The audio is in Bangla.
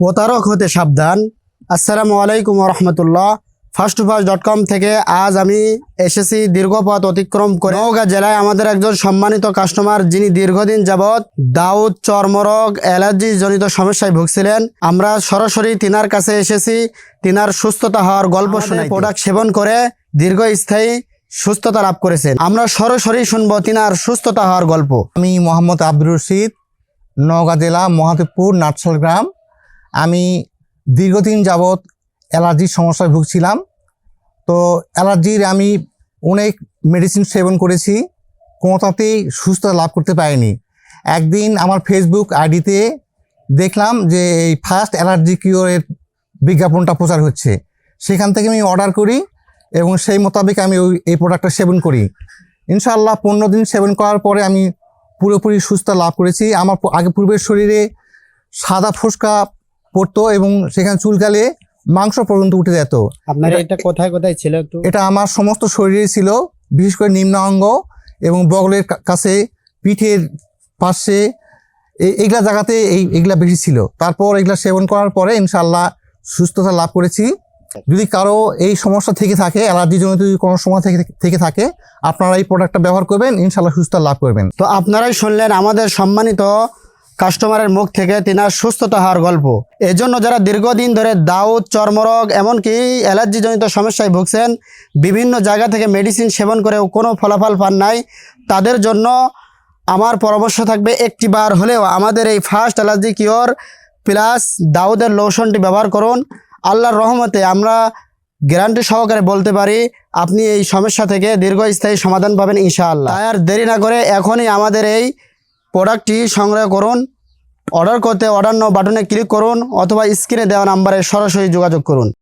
প্রতারক হতে সাবধান। আসসালামু আলাইকুম রহমতুল্লাহ। ফার্স্টটুফার্স্ট.com থেকে আজ আমি এসেছি দীর্ঘ পথ অতিক্রম করে নওগাঁ জেলায় আমাদের একজন সম্মানিত কাস্টমার, যিনি দীর্ঘদিন যাবৎ দাউদ, চর্মরোগ, অ্যালার্জি জনিত সমস্যায় ভুগছিলেন। আমরা সরাসরি তিনার কাছে এসেছি তিনার সুস্থতা হওয়ার গল্প শুনে। প্রোডাক্ট সেবন করে দীর্ঘস্থায়ী সুস্থতা লাভ করেছেন। আমরা সরাসরি শুনবো তিনার সুস্থতা হওয়ার গল্প। আমি মোহাম্মদ আব্দুর রশিদ, নওগাঁ জেলা মহাদেবপুর নাটশাল গ্রাম। আমি দীর্ঘদিন যাবৎ অ্যালার্জির সমস্যায় ভুগছিলাম। তো অ্যালার্জির আমি অনেক মেডিসিন সেবন করেছি, কোনোটাতেই সুস্থতা লাভ করতে পারিনি। একদিন আমার ফেসবুক আইডিতে দেখলাম যে এই ফার্স্ট অ্যালার্জি কিওরের বিজ্ঞাপনটা প্রচার হচ্ছে। সেখান থেকে আমি অর্ডার করি এবং সেই মোতাবেক আমি এই প্রোডাক্টটা সেবন করি। ইনশাআল্লাহ 15 দিন সেবন করার পরে আমি পুরোপুরি সুস্থ লাভ করেছি। আমার আগে পূর্বের শরীরে সাদা ফোস্কা পড়তো এবং সেখানে চুলকালে মাংস পর্যন্ত উঠে যেত। আপনার এটা কোথায় কোথায় ছিল একটু? এটা আমার সমস্ত শরীরে ছিল, বিশেষ করে নিম্ন অঙ্গ এবং বগলের কাছে, পিঠের পাশে, এইগুলা জায়গাতে এইগুলা বেশি ছিল। তারপর এগুলা সেবন করার পরে ইনশাআল্লাহ সুস্থতা লাভ করেছি। যদি কারো এই সমস্যা থেকে থাকে, অ্যালার্জি জনিত যদি কোনো সময় থেকে থাকে, আপনারা এই প্রোডাক্টটা ব্যবহার করবেন, ইনশাআল্লাহ সুস্থতা লাভ করবেন। তো আপনারাই শুনলেন আমাদের সম্মানিত কাস্টমারের মুখ থেকে তিনার সুস্থতা হওয়ার গল্প। এজন্য যারা দীর্ঘদিন ধরে দাউদ, চর্মরোগ এমনকি অ্যালার্জি জনিত সমস্যায় ভুগছেন, বিভিন্ন জায়গা থেকে মেডিসিন সেবন করেও কোনো ফলাফল পান নাই, তাদের জন্য আমার পরামর্শ থাকবে একটিবার হলেও আমাদের এই ফার্স্ট অ্যালার্জি কিওর প্লাস দাউদের লোশনটি ব্যবহার করুন। আল্লাহর রহমতে আমরা গ্যারান্টি সহকারে বলতে পারি আপনি এই সমস্যা থেকে দীর্ঘস্থায়ী সমাধান পাবেন ইনশাআল্লাহ। তাই আর দেরি না করে এখনই আমাদের এই প্রোডাক্টটি সংগ্রহ করুন। অর্ডার করতে অর্ডার নাও বাটনে ক্লিক করুন অথবা স্ক্রিনে দেওয়া নাম্বারে সরাসরি যোগাযোগ করুন।